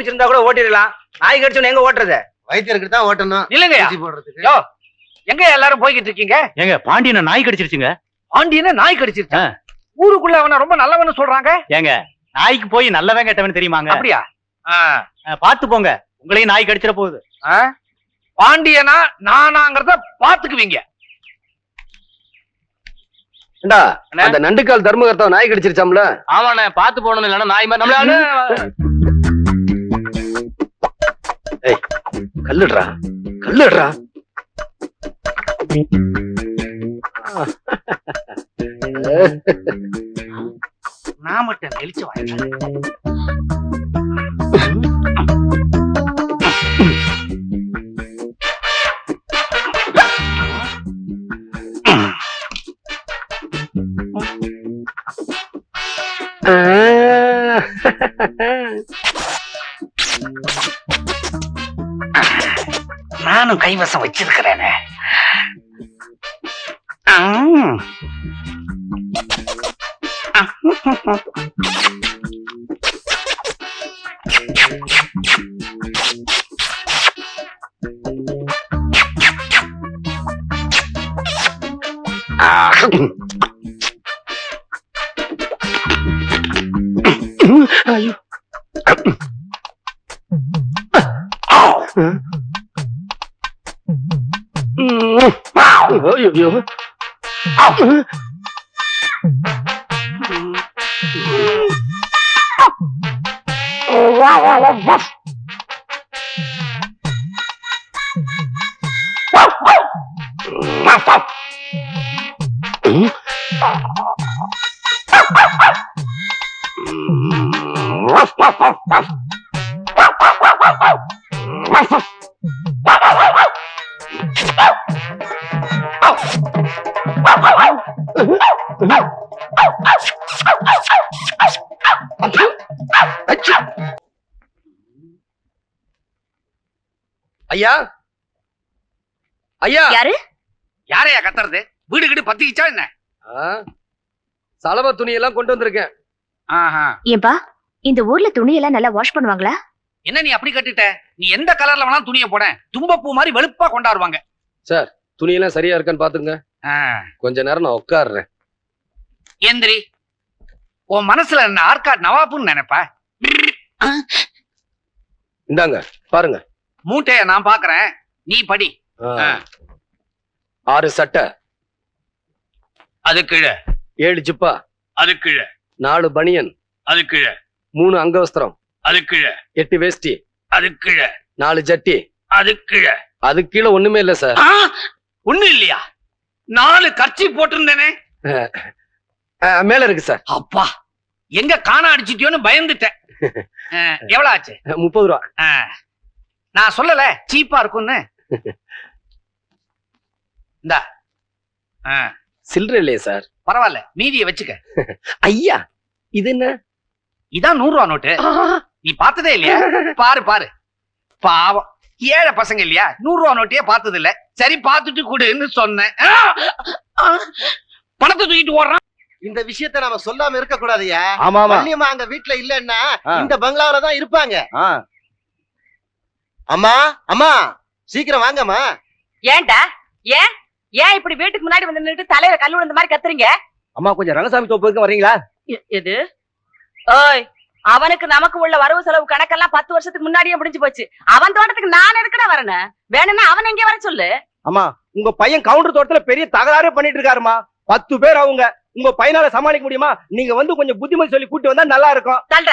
பிடிச்சிருந்தா கூட ஓட்டிடலாம். நாய் கடிச்சோன்னு எங்க ஓட்டுறது? வைத்தியருக்கு தான் ஓட்டணும். இல்லைங்கய்யா. போடுறதுக்கு எங்க எல்லாரும் போய்கிட்டு இருக்கீங்க? எங்க பாண்டியனை நாய் கடிச்சிருச்சுங்க. பாண்டியனை நாய் கடிச்சிருச்சா? ஊருக்குள்ள அவன ரொம்ப நல்லவன்னு சொல்றாங்க. ஏங்க நாய்க்கு போய் நல்லவன் கேட்டவன் தெரியுமாங்க? அப்படியா? பாத்து போங்க, உங்களையும் நாய் கடிச்சிட போகுது. பாண்டியனா நானாங்கிறத பாத்துக்குவீங்க. அந்த நண்டுக்கால் தர்மகர்த்தா நாய் கடிச்சிருச்சாம்ல? ஆமாண்ணே, பாத்து போகணும். இல்லன்னா நாய் மாதிரி நம்மளால கல்லுடுறா கல்லுடுறா. நான் மட்டும் வெளிச்சு வாங்க. நானும் கைவசம் வச்சிருக்கிறேனே. ஐயோ ஐயோ ஐயா ஐயா. யாரு? யாரையா கத்துறது? வீடு கிட்ட பத்திக்கிச்சா என்ன? சலவை துணி எல்லாம் கொண்டு வந்திருக்கேன். ஏன்பா இந்த ஊர்ல துணி எல்லாம் நல்லா வாஷ் பண்ணுவாங்களா? என்ன நீ அப்படி கட்டிட்ட? நீ எந்த கலர்ல வேணாலும் துணியை போட, தும்பப்பூ மாதிரி வெளுப்பா கொண்டாடுவாங்க. சார் துணி எல்லாம் சரியா இருக்கான்னு பாத்துங்க. கொஞ்ச நேரம் நான் உட்காடுறேன். ஏந்திரி. உன் மனசுல என்ன ஆர்காட் நவாப்புன்னு நினைப்ப? இந்தாங்க பாருங்க. மூட்டைய நான் பாக்குறேன், நீ படி. 6 சட்டை, அது கீழே 7 ஜிப்பா, அது கீழே 4 பனியன், அது கீழே 3 அங்கவஸ்திரம், அது கீழே 8 வேஷ்டி, அது கீழே 4 ஜட்டி, அது கீழே. அது கீழே ஒண்ணுமே இல்ல சார். ஒண்ணு இல்லையா? 4 கர்ச்சி போட்டிருந்தேனே. மேல இருக்கு சார். அப்பா, எங்க காண அடிச்சிட்டியோன்னு பயந்துட்டேன். எவ்வளவு ஆச்சு? 30 ரூபா. நான் சொல்லல சீப்பா இருக்கும்னு. இந்தா. சில்லற இல்லையே சார். பரவாயில்ல, மீதியை வச்சுக்க. ஐயா இது என்ன? இதான் 100 ரூபா நோட்டு. நீ பார்த்ததே இல்லையா? பாரு பாரு. பாவம், ஏழை பசங்க இல்லையா? 100 ரூபா நோட்டையே பார்த்தது இல்ல. சரி பார்த்துட்டு கூடுன்னு சொன்னேன். பணத்தை தூக்கிட்டு ஓடுறான். இந்த விஷயத்தை நாம சொல்லாம இருக்க கூடாதுயா. ஆமா ஆமா. அங்க வீட்டுல இல்லன்னா இந்த பங்களாவில தான் இருப்பாங்க. அம்மா அம்மா சீக்கிரம் வாங்கம்மா. ஏன்டா? ஏன் ஏன் இப்படி வீட்டுக்கு முன்னாடி வந்து நின்னுட்டு தலையில கல் விழுந்த மாதிரி கத்துறீங்க? அம்மா கொஞ்சம் ரங்கசாமி தோப்புக்கு வரீங்களா? எது? ஓய், அவனுக்கு நமக்கு உள்ள வரவு செலவு கணக்கெல்லாம் 10 வருஷத்துக்கு முன்னாடியே முடிஞ்சு போச்சு. அவன் தோட்டத்துக்கு நான் எதுக்குடா வரணும்? வேணும்னா அவன் எங்க வர சொல்லு. அம்மா உங்க பையன் கவுண்டர் தோட்டத்துல பெரிய தகராறே பண்ணிட்டு இருக்காருமா. 10 பேர் அவங்க. உங்க பையனால சமாளிக்க முடியுமா? நீங்க வந்து கொஞ்சம் புத்திமதி சொல்லி கூட்டி வந்தா நல்லா இருக்கும். சொல்ற.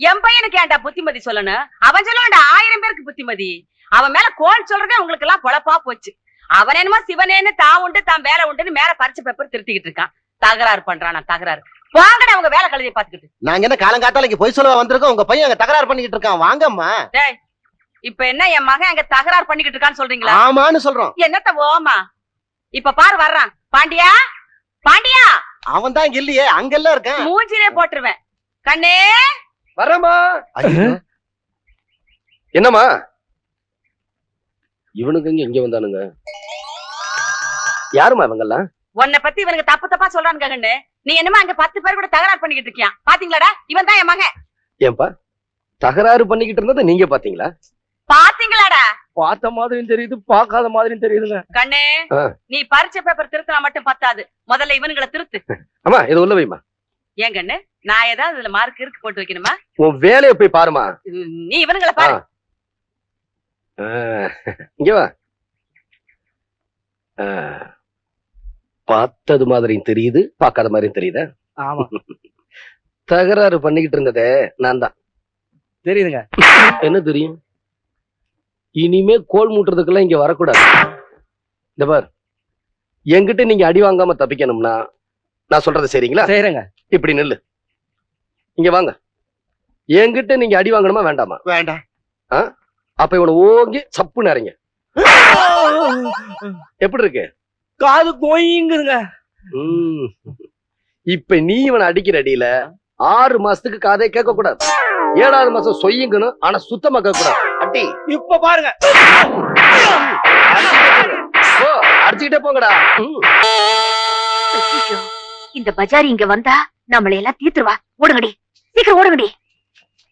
என் பையனுக்கு ஏன்டா புத்திமதி சொல்லணும்? அவன் சொல்லுவான்டா 1000 பேருக்கு புத்திமதி. அவன் மேல கோல் சொல்றதே உங்களுக்கு எல்லாம் பொழப்பா போச்சு. அவன் என்னமோ சிவனேன்னு தான் உண்டு தான் வேலை உண்டுன்னு மேல பறிச்ச பேப்பர் திருத்திக்கிட்டு இருக்கான். தகராறு பண்றானா தகராறு. வாங்கடா அவங்க வேலை கழுதியை பாத்துக்கிட்டு. நாங்க என்ன காலங்காத்தால இங்க போய் சொல்ல வந்திருக்கோம். உங்க பையன் அங்க தகராறு பண்ணிக்கிட்டு இருக்கான். வாங்கம்மா. இப்ப என்ன என் மகன் அங்க தகராறு பண்ணிக்கிட்டு இருக்கான்னு சொல்றீங்களா? ஆமான்னு சொல்றோம். என்னத்த ஓமா? இப்ப பாரு வர்றான். பாண்டியா பாண்டியா. அவன் தான் இங்க இல்லையே, அங்கெல்லாம் இருக்கான். மூஞ்சிலே போட்டுருவேன். கண்ணே வரமா. என்னம்மா இவனுக்கு இங்க வந்தானுங்க? யாருமா இவங்கெல்லாம்? உன்னை பத்தி இவனுக்கு தப்பு தப்பா சொல்றானுங்க கண்ணு. நீ என்னமா அங்க 10 பேர் கூட தகராறு பண்ணிக்கிட்டு இருக்கியா? பாத்தீங்களாடா? இவன் தான் என் மகன். ஏன்பா தகராறு பண்ணிக்கிட்டு இருந்ததை நீங்க பாத்தீங்களா? பாத்தீங்களாடா? பார்த்த மாதிரியும் தெரியுது, பார்க்காத மாதிரியும் தெரியுதுங்க. கண்ணே, ஆ. நீ பரீட்சை பேப்பர் திருத்தினா மட்டும் பத்தாது, முதல்ல இவனுங்களை திருத்து. அம்மா இதை உள்ள வைமா. ஏன் கண்ணு, நான் ஏதாவது இதுல மார்க் இருக்கு போட்டு வைக்கணுமா? உன் வேலையை போய் பாருமா. நீ இவனுங்களை பாரு. இங்க வா. பார்த்தது மாதிரியும் தெரியுது, பார்க்காத மாதிரியும் தெரியுதா? ஆமா தகராறு பண்ணிக்கிட்டு இருந்ததே நான் தான். தெரியுதுங்க. என்ன தெரியும்? இனிமே கோல் மூட்டுறதுக்கெல்லாம் இங்க வரக்கூடாது. இந்த பார், என்கிட்ட நீங்க அடி வாங்காம தப்பிக்கணும்னா நான் சொல்றது சரிங்களா? செய்யறேங்க. இப்படி நில்லு. இங்க வாங்க. என்கிட்ட நீங்க அடி வாங்கணுமா வேண்டாமா? வேண்டாம். அப்ப இவனை ஓங்கி சப்புன்னு இறங்க. எப்படி இருக்கு? காது கோயிங்குதுங்க. இப்ப நீ இவனை அடிக்கிற அடியில 6 மாசத்துக்கு காதை கேட்க கூடாது. 7வது மாசம் சொய்யுங்கணும், ஆனா சுத்தமா கேட்க கூடாது. அடி இப்ப பாருங்க. அடிச்சுக்கிட்டே போங்கடா. இந்த பஜாரி இங்க வந்தா நம்மளை எல்லாம் தீத்துருவா. ஓடுங்கடி, சீக்கிரம் ஓடுங்கடி.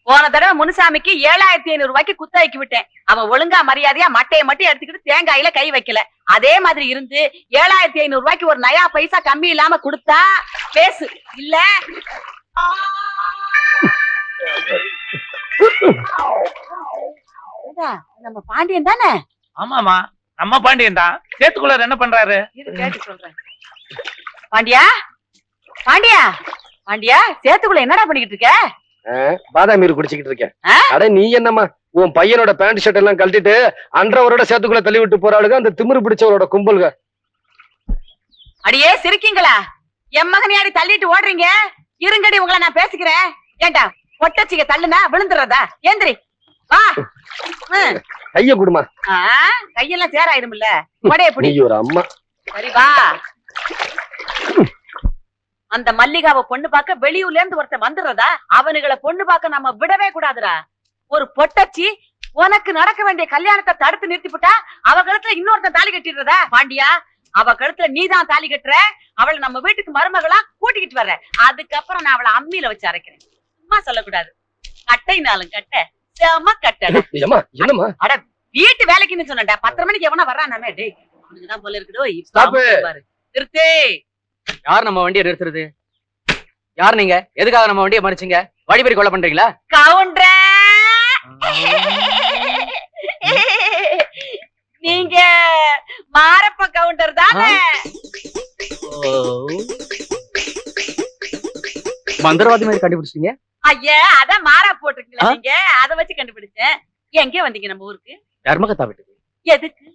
போன தடவை முனுசாமிக்கு 7500 ரூபாய்க்கு குத்தாக்கி விட்டேன். அவன் ஒழுங்கா மரியாதையா மட்டையை மட்டும் எடுத்துக்கிட்டு தேங்காயில கை வைக்கல. அதே மாதிரி இருந்து 7500 ரூபாய்க்கு ஒரு நயா பைசா கம்மி இல்லாம கொடுத்தா பேசு, இல்ல நம்ம பாண்டியன் தானே? ஆமாமா, நம்ம பாண்டியன் தான். சேத்துக்குள்ளார் என்ன பண்றாரு? இது கேட்டு சொல்றேன். பாண்டியா, பாண்டியா, பாண்டியா, சேத்துக்குள்ள என்னடா பண்ணிக்கிட்டு இருக்க? பாதாமீர் குடிச்சுக்கிட்டு இருக்கேன். ஆ? அட நீ என்னம்மா, உன் பையனோட பேண்ட் ஷர்ட் எல்லாம் கழட்டிட்டு அன்றவரோட சேத்துக்குள்ள தள்ளி விட்டு போறாளுங்க அந்த திமிரு பிடிச்சவரோட கும்பல்க. அடியே சிரிக்கீங்களா? என் மகனையாடி தள்ளிட்டு ஓடுறீங்க? இருங்கடி, உங்களை நான் பேசிக்கிறேன். ஏண்டா பொட்டச்சிக்க தள்ளுனா விழுந்துறதா? ஏந்திரி வா. கைய குடுமா. கையெல்லாம் சேராயிரும்ல. கொடைய நீ பிடி. ஒரு அம்மா. சரி வா. அந்த மல்லிகாவை பொண்ணு பார்க்க வெளியூர்ல இருந்து ஒருத்தன் வந்துடுறதா? அவனுங்களை பொண்ணு பார்க்க நம்ம விடவே கூடாதுடா. ஒரு பொட்டச்சி உனக்கு நடக்க வேண்டிய கல்யாணத்தை தடுத்து நிறுத்திவிட்டா அவ கழுத்துல இன்னொருத்தன் தாலி கட்டிடுறதா? பாண்டியா, அவ கழுத்துல நீதான் தாலி கட்டுற. அவளை நம்ம வீட்டுக்கு மருமகளா கூட்டிக்கிட்டு வர்ற. அதுக்கப்புறம் நான் அவளை அம்மியில வச்சு அரைக்கிறேன். சும்மா சொல்லக்கூடாது. கட்டைனாலும் கட்ட, செம கட்டடா. என்னம்மா? அட வீட்டு வேலைக்குன்னு சொன்னேன்டா. 10 மணிக்கு எவனா வர்றானாமே. டேய் அவனுக்குதான் போல இருக்குதோ. Stop. பாரு திருத்தே. யார் நம்ம வண்டியை நிறுத்துறது? யார் நீங்க? எதுக்காக நம்ம வண்டியை மறிச்சீங்க? வழிபறி கொலை பண்றீங்களா? கவுண்டர நீங்க மாரப்ப கவுண்டர் தானே? மந்திரவாதி மாதிரி கண்டுபிடிச்சிட்டீங்க. ஐயா, அதான் மாறா போட்டிருக்கீங்களா நீங்க? அத வச்சு கண்டுபிடிச்சேன். எங்க வந்தீங்க நம்ம ஊருக்கு? தர்மகத்தா வீட்டுக்கு. எதுக்கு?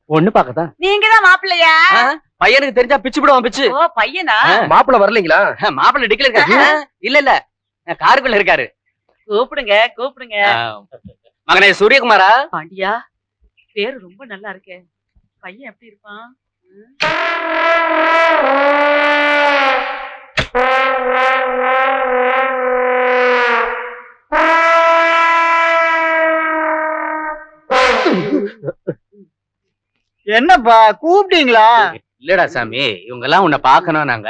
ஒண்ணு பாக்கதான். நீங்க தான் மாப்பிள்ளையா? பையனுக்கு தெரிஞ்சா பிச்சு விடுவான் பிச்சு. ஓ பையனா? மாப்பிள்ள வரலீங்களா? மாப்பிள்ளை டிக்கில இருக்காரு. இல்ல காருக்குள்ள இருக்காரு. கூப்பிடுங்க கூப்பிடுங்க. மகனே சூரியகுமாரா? பாண்டியா, பேரு ரொம்ப நல்லா இருக்கே. பையன் எப்படி இருப்பான்? என்னப்பா கூப்பிட்டீங்களா? இல்லடா சாமி, இவங்க எல்லாம் உன்னை பாக்கணும் நாங்க.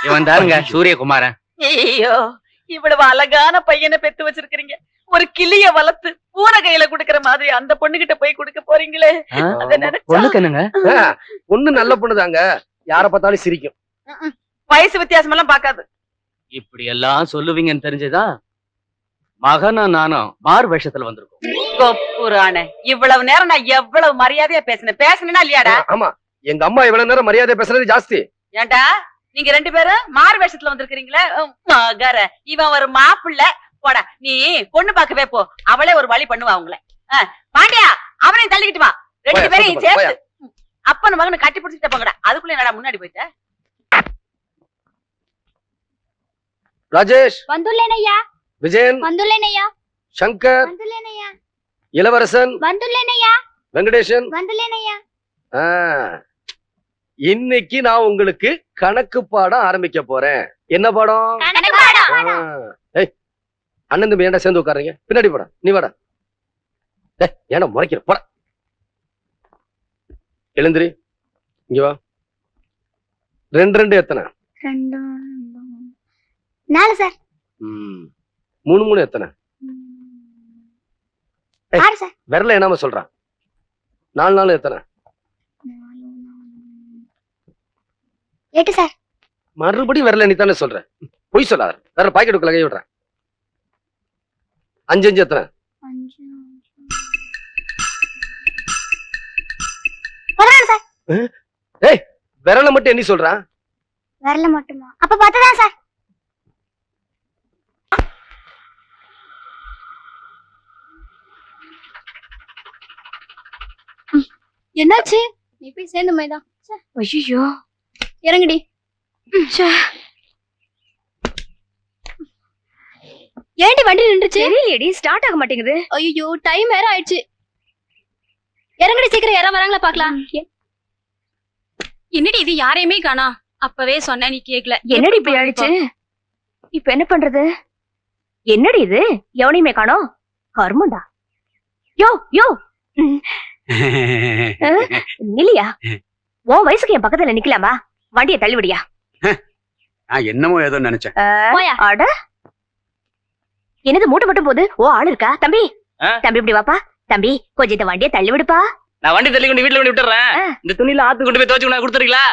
இவன் தாருங்க சூரியகுமாரன். ஐயோ, இவ்வளவு அழகான பையனை பெத்து வச்சிருக்கீங்க. ஒரு கிளிய வளர்த்து பூனை கையில குடுக்கற மாதிரி அந்த பொண்ணுகிட்ட போய் கொடுக்க போறீங்களே. அத நினைச்சா பொண்ணுக்கு என்னங்க? பொண்ணு நல்ல பொண்ணுதாங்க. யார பார்த்தாலும் சிரிக்கும். வயசு வித்தியாசம் எல்லாம் பாக்காது. இப்படி எல்லாம் சொல்லுவீங்கன்னு தெரிஞ்சுதான் மகனும் நானும் மாறு வேஷத்துல வந்திருக்கோம். கொப்புரானே, இவ்வளவு நேரம் நான் எவ்வளவு மரியாதையா பேசினா இல்லையாடா? ஆமா, எங்க அம்மா இவ்வளவு நேரம் மரியாதை பேசுறது ஜாஸ்தி. ஏண்டா நீங்க 2 பேரும் மாறு வேஷத்துல வந்திருக்கீங்களே. மகர, இவன் ஒரு மாப்பிள்ள. போடா நீ பொண்ணு பார்க்கவே போ. அவளே ஒரு வழி பண்ணுவா உங்களை. பாண்டியா, அவனையும் தள்ளிக்கிட்டு வா. 2 பேரையும் சேர்த்து அப்பன் மகனை கட்டி பிடிச்சிட்டு போங்கடா. அதுக்குள்ள என்னடா முன்னாடி போயிட்ட? ராஜேஷ் வந்துள்ளேனையா, விஜயன் வந்துள்ளேனையா, சங்கர் வந்துள்ளேனையா, இளவரசன் வந்துள்ளேனையா, வெங்கடேசன். வந்துள்ளேனையா. இன்னைக்கு நான் உங்களுக்கு கணக்கு பாடம் ஆரம்பிக்க போறேன். என்ன பாடம்? அண்ணன் தம்பி ஏன்டா சேர்ந்து உட்காருங்க? பின்னாடி போடா, நீ வாடா. ஏன்னா முறைக்கிற போட. எழுந்திரி, இங்க வா. 2 2 எத்தனை? 4 சார். மூணு மூணு எத்தனை ஏய். 6 சார். விரல என்னமா சொல்றான்? 4 4 எத்தனை? 8 சார். மறுபடியும் விரல நீ தானே சொல்ற. பொய் சொல்லாத. வேற பாக்கெட்டுக்குள்ள கை விடுறேன். 5 5 எத்தனை? 16 சார். ஏய் விரல மட்டும் என்ன சொல்றான்? வரல மட்டுமா? அப்ப 10 தான் சார். என்னாச்சு? நீ போய் சேர்ந்த மாதிரிதான். ஐயோ இறங்குடி. ஏன்டி வண்டி நின்றுச்சு? தெரியலையடி, ஸ்டார்ட் ஆக மாட்டேங்குது. ஐயோ டைம் வேற ஆயிடுச்சு. இறங்குடி சீக்கிரம், யாரா வராங்களா பாக்கலாம். என்னடி இது யாரையுமே காணா? அப்பவே சொன்ன நீ கேக்கல. என்னடி இப்படி ஆயிடுச்சு? இப்ப என்ன பண்றது? என்னடி இது? எவனையுமே காணோம். கர்மண்டா. யோ யோ நில்லியா, உன் வயசுக்கு என் பக்கத்துல நிக்கலாமா? வண்டியை தள்ளிவிடியா. நான் என்னமோ ஏதோ நினைச்சேன். போயா. அட என்னது மூட்டை மட்டும் போகுது? ஓ ஆள் இருக்கா? தம்பி தம்பி இப்படி வாப்பா. தம்பி கொஞ்சம் இந்த வண்டியை தள்ளி விடுப்பா. நான் வண்டி தள்ளி கொண்டு வீட்டுல கொண்டு விட்டுறேன். இந்த துணியில ஆத்து கொண்டு போய் துவச்சு கொண்டு கொடுத்துறீங்களா?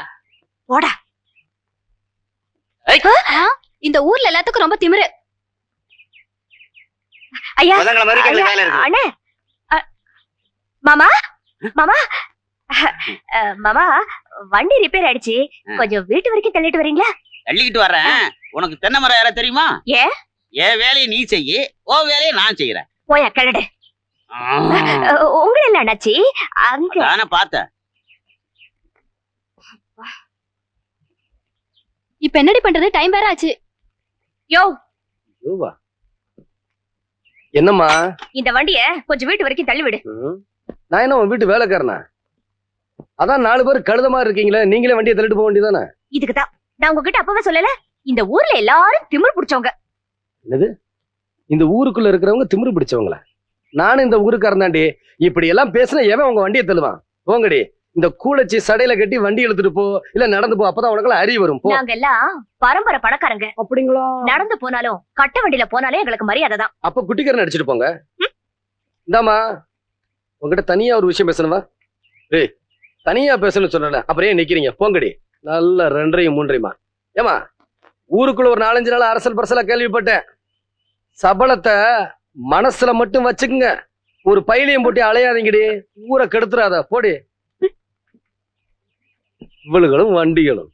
போடா. இந்த ஊர்ல எல்லாத்துக்கும் ரொம்ப திமிரு. ஐயா பசங்கள மாதிரி கையில வேலை இருக்கு. அண்ணே மாமா மாமா மாமா வண்டி ரிப்பேர் ஆயிடுச்சு. கொஞ்சம் வீட்டு வரைக்கும் தள்ளிட்டு வரீங்களா? தள்ளிக்கிட்டு வர்றேன். உனக்கு தென்னை மரம் யாரா தெரியுமா? ஏன்? என் வேலையை நீ செய்யி, உன் வேலையை நான் செய்யறேன். போயா கழடு. உங்களை இல்ல அண்ணாச்சி, அங்க நானே பார்த்தேன். இப்ப என்னடி பண்றது? டைம் வேற ஆச்சு. யோ யோவா. என்னம்மா? இந்த வண்டிய கொஞ்சம் வீட்டு வரைக்கும் தள்ளி விடு. நான் என்ன உன் வீட்டு வேலைக்காரனா? அதான் 4 பேர் கழுத மாதிரி இருக்கீங்களே, நீங்களே வண்டியை தள்ளிட்டு போக வேண்டியதானே? இதுக்குதான் நான் உங்ககிட்ட அப்பவே சொல்லல, இந்த ஊர்ல எல்லாரும் திமிரு பிடிச்சவங்க. என்னது? இந்த ஊருக்குள்ள இருக்கிறவங்க திமிரு பிடிச்சவங்களா? நானும் இந்த ஊருக்காரன் தாண்டி. இப்படி எல்லாம் பேசினா எவன் உங்க வண்டியை தள்ளுவான்? போங்கடி. இந்த கூடச்சி சடையில கட்டி வண்டி எடுத்துட்டு போ, இல்ல நடந்து போ. அப்பதான் உனக்கு அறிவு வரும். போ. நாங்க எல்லாம் பரம்பரை பணக்காரங்க. அப்படிங்களா? நடந்து போனாலும் கட்ட வண்டியில போனாலும் எங்களுக்கு மரியாதை தான். அப்ப குட்டிக்காரன் அடிச்சிட்டு போங்க. இந்தாமா உங்ககிட்ட தனியா ஒரு விஷயம் பேசணுமா? ஏய் தனியா பேசணும்னு சொன்னல, அப்புறம் ஏன் நிக்கிறீங்க? போங்கடி. நல்ல 2 3 ஏமா ஊருக்குள்ள ஒரு 4 5 நாள் அரசல் பரசலா கேள்விப்பட்டேன். சபலத்தை மனசுல மட்டும் வச்சுக்குங்க. ஒரு பையிலையும் போட்டு அலையாதீங்கடி. ஊரை கெடுத்துறாத. போடி. இவளுகளும் வண்டிகளும்.